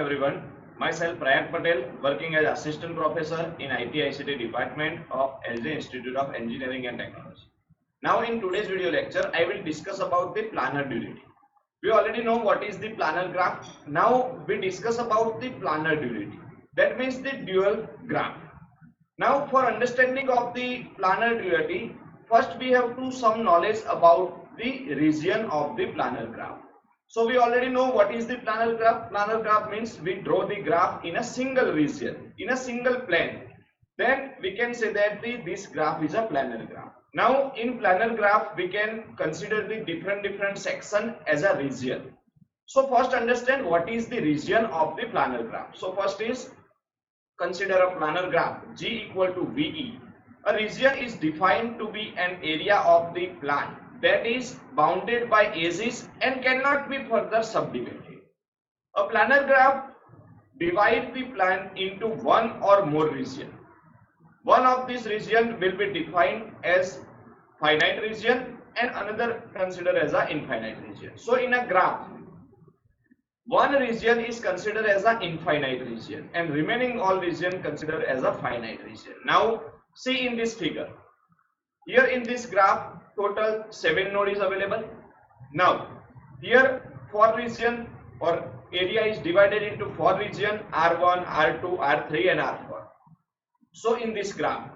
everyone. Myself Prayak Patel, working as assistant professor in IT ICT department of LJ Institute of Engineering and Technology. Now in today's video lecture, I will discuss about the planar duality. We already know what is the planar graph. Now we discuss about the planar duality. That means the dual graph. Now for understanding of the planar duality, first we have to some knowledge about the region of the planar graph. So we already know what is the planar graph. Planar graph means we draw the graph in a single region, in a single plane. Then we can say that this graph is a planar graph. Now in planar graph we can consider the different section as a region. So first understand what is the region of the planar graph. So first is consider a planar graph G equal to VE. A region is defined to be an area of the plan that is bounded by edges and cannot be further subdivided. A planar graph divides the plan into one or more regions. One of these regions will be defined as finite region and another considered as an infinite region. So in a graph, one region is considered as an infinite region and remaining all region considered as a finite region. Now see in this figure. Here in this graph, total 7 nodes is available. Now here 4 region or area is divided into 4 region R1, R2, R3 and R4. So in this graph,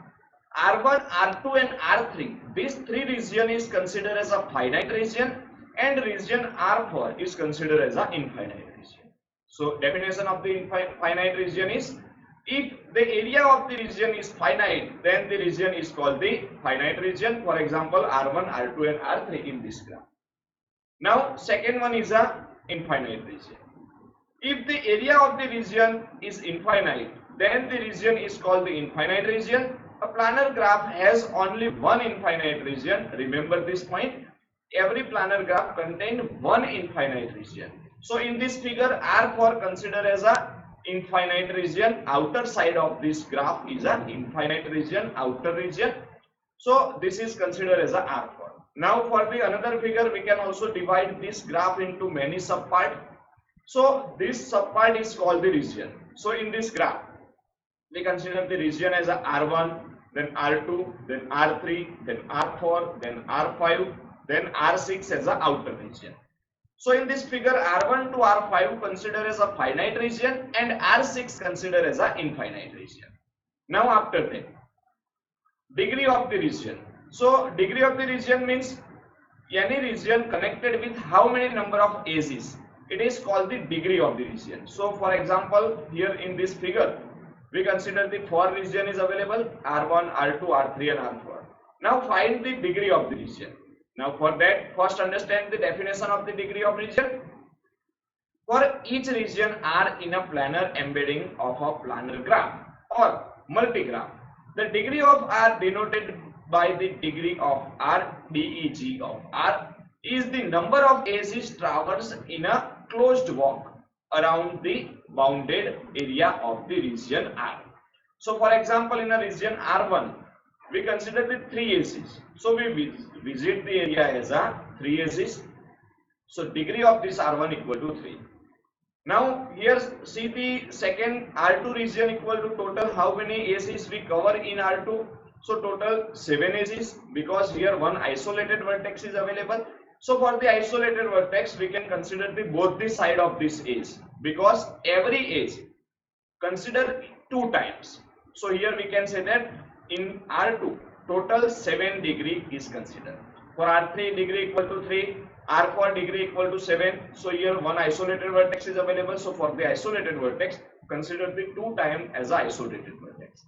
R1, R2 and R3, these 3 region is considered as a finite region and region R4 is considered as an infinite region. So definition of the finite region is, if the area of the region is finite, then the region is called the finite region. For example, R1, R2 and R3 in this graph. Now second one is a infinite region. If the area of the region is infinite, then the region is called the infinite region. A planar graph has only one infinite region. Remember this point. Every planar graph contains one infinite region. So in this figure, R4 considered as a infinite region. Outer side of this graph is an infinite region, outer region. So this is considered as a R4. Now for the another figure, we can also divide this graph into many subparts. So this subpart is called the region. So in this graph, we consider the region as a R1, then R2, then R3, then R4, then R5, then R6 as a outer region. So in this figure, R1 to R5 considered as a finite region and R6 considered as a infinite region. Now after that, degree of the region. So degree of the region means any region connected with how many number of edges. It is called the degree of the region. So for example, here in this figure, we consider the 4 region is available, R1, R2, R3 and R4. Now find the degree of the region. Now for that, first understand the definition of the degree of region. For each region R in a planar embedding of a planar graph or multigraph, the degree of R denoted by the degree of R, DEG of R, is the number of edges traversed in a closed walk around the bounded area of the region R. So for example, in a region R1, we consider the 3 edges. So we visit the area as a 3 edges. So degree of this R1 equal to 3. Now here see the second R2 region equal to total how many edges we cover in R2. So total 7 edges, because here one isolated vertex is available. So for the isolated vertex, we can consider the both the side of this edge, because every edge consider 2 times. So here we can say that in R2 total 7 degree is considered. For R3 degree equal to 3, R4 degree equal to 7. So here one isolated vertex is available. So for the isolated vertex, consider the 2 times as a isolated vertex.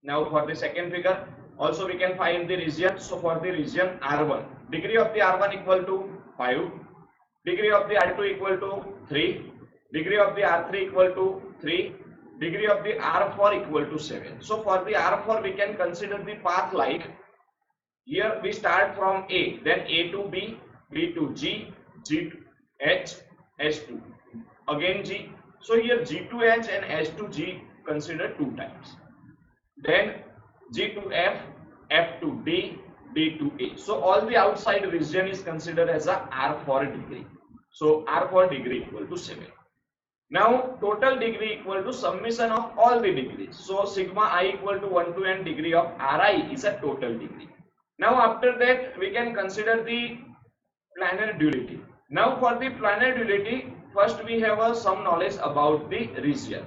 Now for the second figure, also we can find the region. So for the region R1, degree of the R1 equal to 5, degree of the R2 equal to 3, degree of the R3 equal to 3, degree of the R4 equal to 7. So for the R4 we can consider the path like, here we start from A, then A to B, B to G, G to H, H to again G. So here G to H and H to G consider 2 times. Then G to F, F to D, D to A. So all the outside region is considered as a R4 degree. So R4 degree equal to 7. Now total degree equal to summation of all the degrees. So sigma I equal to 1 to n degree of Ri is a total degree. Now after that we can consider the planar duality. Now for the planar duality, first we have some knowledge about the region.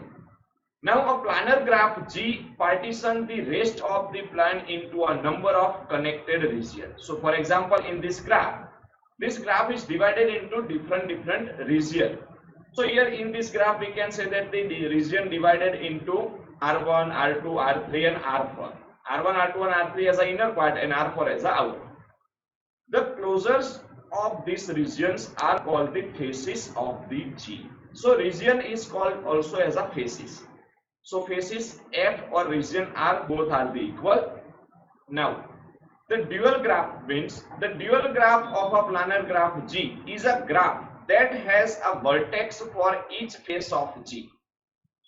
Now a planar graph G partition the rest of the plan into a number of connected regions. So for example in this graph is divided into different regions. So here in this graph we can say that the region divided into R1, R2, R3 and R4. R1, R2 and R3 as a inner part and R4 as a outer. The closures of these regions are called the faces of the G. So region is called also as a faces. So faces F or region R both are the equal. Now the dual graph means the dual graph of a planar graph G is a graph that has a vertex for each face of G.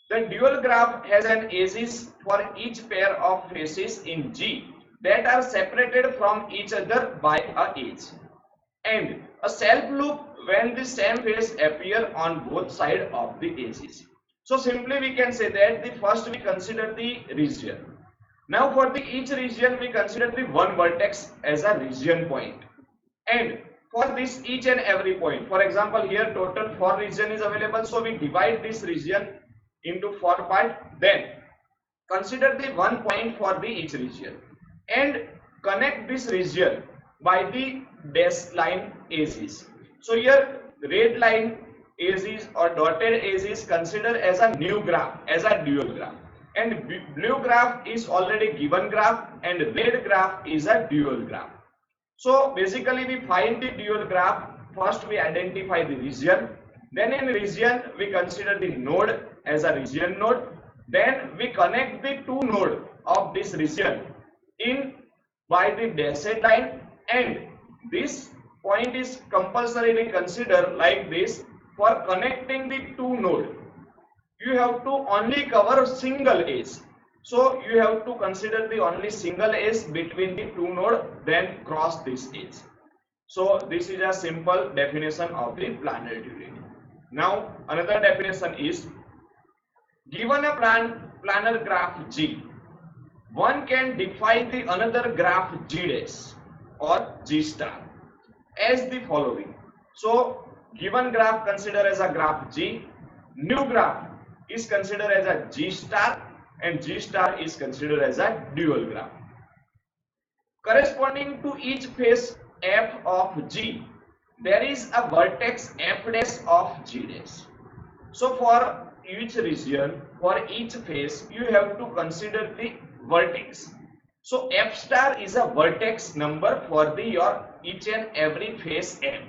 The dual graph has an edges for each pair of faces in G that are separated from each other by a edge, and a self loop when the same face appear on both sides of the edges. So simply we can say that the first we consider the region. Now for the each region we consider the one vertex as a region point, and for this each and every point, for example here total 4 region is available, so we divide this region into 4 parts, then consider the one point for the each region and connect this region by the dash line edges. So here red line edges or dotted edges consider as a new graph, as a dual graph, and blue graph is already given graph and red graph is a dual graph. So basically we find the dual graph, first we identify the region, then in region we consider the node as a region node, then we connect the two nodes of this region in by the dashed line, and this point is compulsorily considered like this. For connecting the two nodes you have to only cover single edge. So you have to consider the only single edge between the two nodes, then cross this edge. So this is a simple definition of the planar duality. Now another definition is, given a planar graph G, one can define the another graph G dash or G star as the following. So given graph consider as a graph G, new graph is considered as a G star, and G star is considered as a dual graph. Corresponding to each face F of G, there is a vertex F dash of G dash. So for each region, for each face, you have to consider the vertex. So F star is a vertex number for the your each and every face F.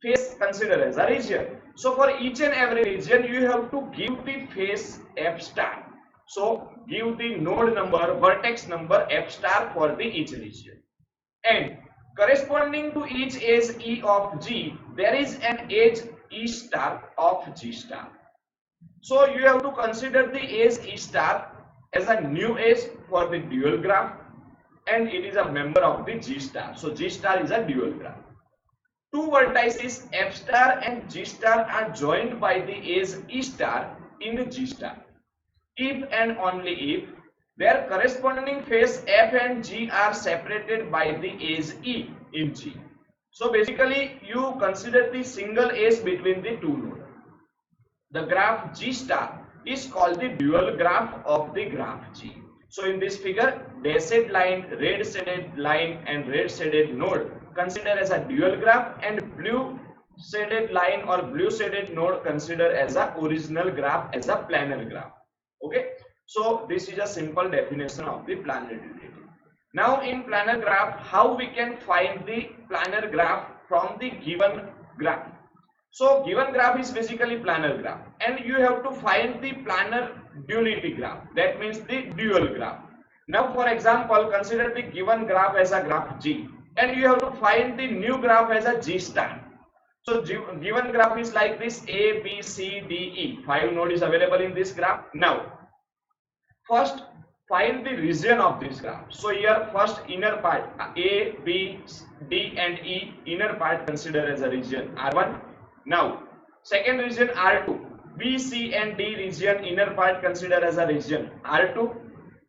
Face considered as a region. So for each and every region, you have to give the face F star. So give the node number, vertex number F star for the each region, and corresponding to each edge E of G, there is an edge E star of G star. So you have to consider the edge E star as a new edge for the dual graph, and it is a member of the G star. So G star is a dual graph. Two vertices F star and G star are joined by the edge E star in G star. If and only if their corresponding face F and G are separated by the edge E in G. So basically you consider the single edge between the two nodes. The graph G star is called the dual graph of the graph G. So in this figure, dashed line, red shaded line and red shaded node considered as a dual graph, and blue shaded line or blue shaded node considered as a original graph, as a planar graph. Okay, so this is a simple definition of the planar duality. Now in planar graph, how we can find the planar graph from the given graph? So given graph is basically planar graph, and you have to find the planar duality graph, that means the dual graph. Now for example, consider the given graph as a graph G, and you have to find the new graph as a G star. So given graph is like this: A, B, C, D, E. 5 nodes is available in this graph. Now, first find the region of this graph. So here first inner part A, B, D and E, inner part considered as a region R1. Now second region R2. B, C and D region inner part considered as a region R2.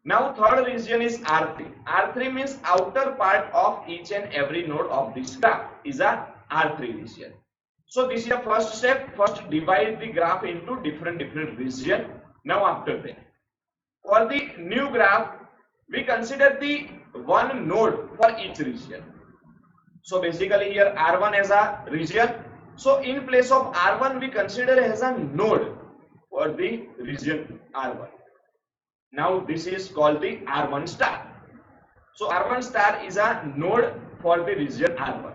Now third region is R3. R3 means outer part of each and every node of this graph is a R3 region. So this is the first step. First divide the graph into different region. Now after that, for the new graph, we consider the one node for each region. So basically here R1 as a region. So in place of R1 we consider as a node for the region R1. Now this is called the R1 star. So R1 star is a node for the region R1.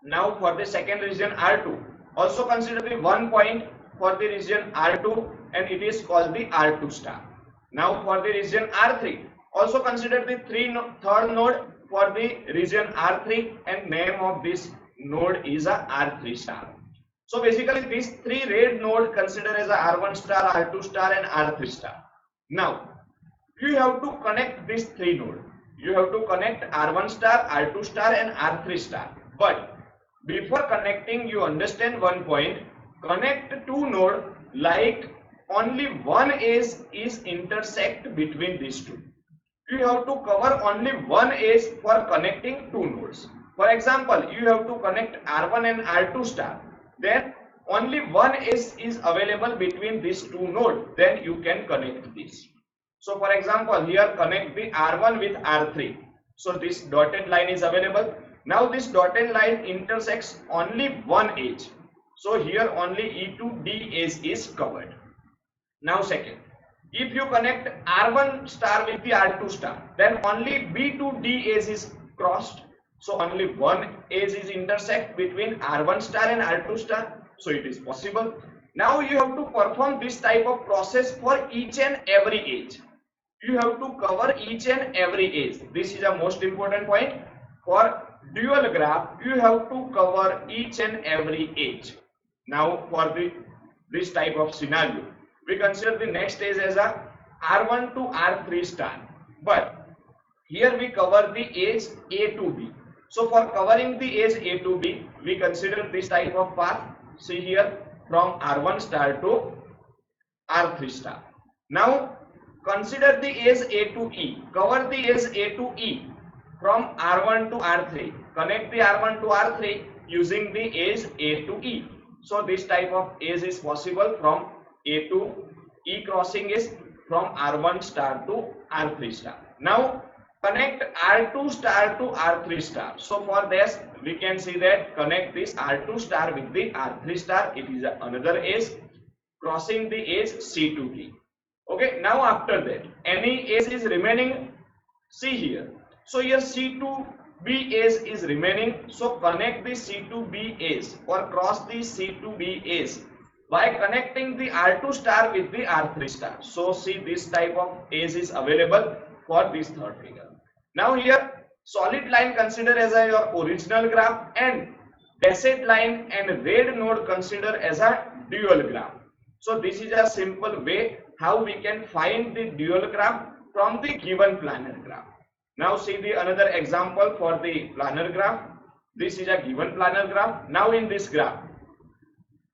Now for the second region R2, also consider the one point for the region R2 and it is called the R2 star. Now for the region R3, also consider the third node for the region R3 and name of this node is a R3 star. So basically these three red node consider as a R1 star, R2 star and R3 star. Now you have to connect these three nodes. You have to connect R1 star, R2 star and R3 star. But before connecting, you understand one point. Connect two nodes like only one edge is intersect between these two. You have to cover only one edge for connecting two nodes. For example, you have to connect R1 and R2 star. Then only one edge is available between these two nodes. Then you can connect this. So for example, here connect the R1 with R3. So this dotted line is available. Now this dotted line intersects only one edge. So here only E to D edge is covered. Now second, if you connect R1 star with the R2 star, then only B to D edge is crossed. So only one edge is intersect between R1 star and R2 star. So it is possible. Now you have to perform this type of process for each and every edge. You have to cover each and every edge. This is a most important point. For dual graph, you have to cover each and every edge. Now for this type of scenario, we consider the next edge as a R1 to R3 star. But here we cover the edge A to B. So for covering the edge A to B, we consider this type of path. See here from R1 star to R3 star. Now consider the edge A to E. Cover the edge A to E from R1 to R3. Connect the R1 to R3 using the edge A to E. So this type of edge is possible from A to E crossing is from R1 star to R3 star. Now connect R2 star to R3 star. So for this we can see that connect this R2 star with the R3 star. It is another edge crossing the edge C to D. Okay, now after that any edge is remaining, see here. So here C to B edge is remaining. So connect the C to B edge or cross the C to B edge by connecting the R2 star with the R3 star. So see this type of edge is available for this third figure. Now here solid line consider as your original graph and dashed line and red node consider as a dual graph. So this is a simple way how we can find the dual graph from the given planar graph. Now see the another example for the planar graph. This is a given planar graph. Now in this graph,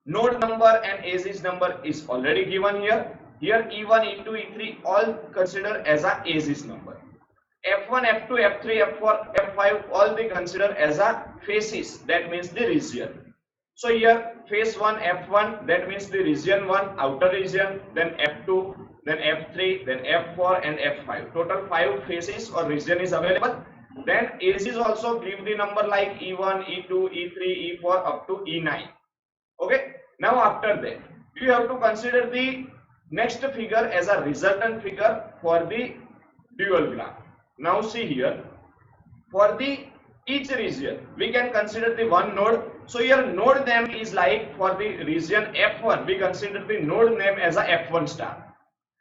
node number and edges number is already given here. Here E1, E2, E3 all consider as a edges number. F1, F2, F3, F4, F5 all they consider as a faces. That means the region. So here phase 1 F1 that means the region 1 outer region, then F2, then F3, then F4 and F5. Total 5 phases or region is available. Then edges also give the number like E1, E2, E3, E4 up to E9. Okay. Now after that you have to consider the next figure as a resultant figure for the dual graph. Now see here for the each region we can consider the one node. So here node name is like for the region F1 we consider the node name as a F1 star.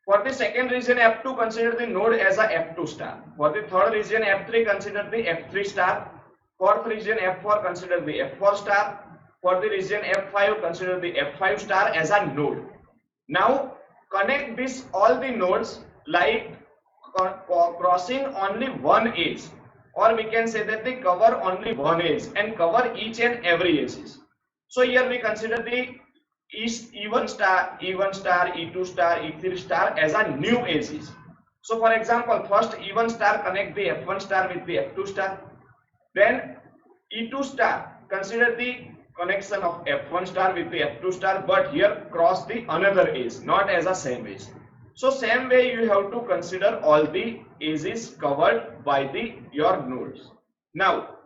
For the second region F2 consider the node as a F2 star. For the third region F3 consider the F3 star. Fourth region F4 consider the F4 star. For the region F5 consider the F5 star as a node. Now connect this all the nodes like crossing only one edge, or we can say that they cover only one edge and cover each and every edges. So here we consider the E1 star, E1 star, E2 star, E3 star as a new edges. So for example, first E1 star connect the F1 star with the F2 star. Then E2 star consider the connection of F1 star with the F2 star, but here cross the another edge, not as a same edge. So same way you have to consider all the edges covered by your nodes. Now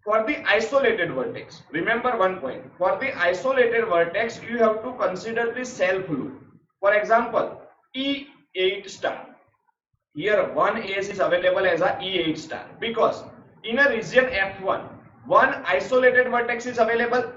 for the isolated vertex, remember one point. For the isolated vertex, you have to consider the self loop. For example, E8 star. Here one edge is available as a E8 star because in a region F1, one isolated vertex is available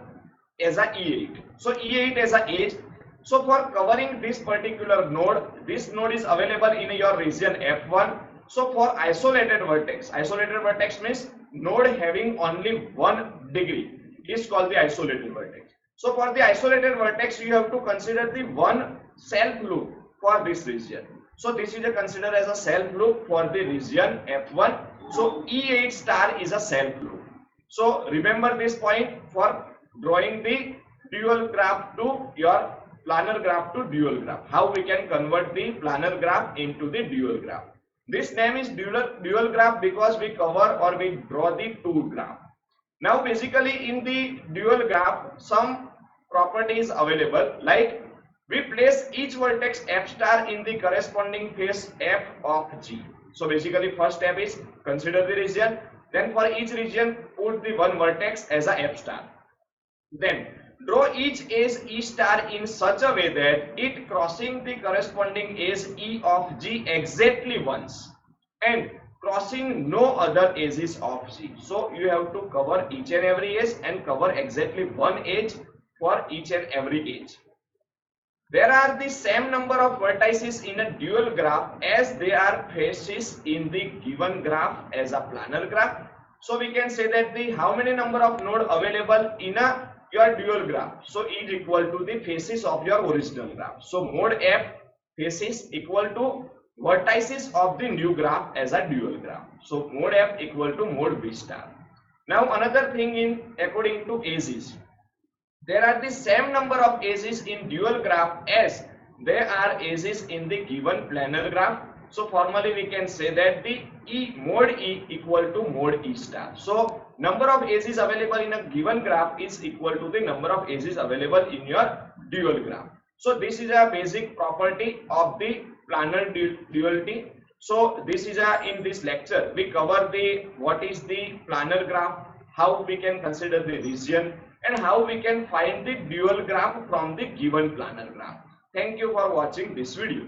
as a E8. So E8 as a edge. So for covering this particular node, this node is available in your region F1. So for isolated vertex means node having only 1 degree is called the isolated vertex. So for the isolated vertex, you have to consider the one self loop for this region. So this is considered as a self loop for the region F1. So E8 star is a self loop. So remember this point for drawing the dual graph to your planar graph to dual graph. How we can convert the planar graph into the dual graph. This name is dual graph because we cover or we draw the two graph. Now basically in the dual graph some properties available, like we place each vertex F star in the corresponding face F of G. So basically first step is consider the region, then for each region put the one vertex as a F star. Then draw each edge E star in such a way that it crossing the corresponding edge E of G exactly once and crossing no other edges of G. So you have to cover each and every edge and cover exactly one edge for each and every edge. There are the same number of vertices in a dual graph as there are faces in the given graph as a planar graph. So we can say that the how many number of node available in your dual graph. So is equal to the faces of your original graph. So mode F faces equal to vertices of the new graph as a dual graph. So mode F equal to mode B star. Now another thing in according to edges. There are the same number of edges in dual graph as there are edges in the given planar graph. So formally we can say that the mode E equal to mode E star. So number of edges available in a given graph is equal to the number of edges available in your dual graph. So this is a basic property of the planar duality. So this is in this lecture we cover the what is the planar graph, how we can consider the region, and how we can find the dual graph from the given planar graph. Thank you for watching this video.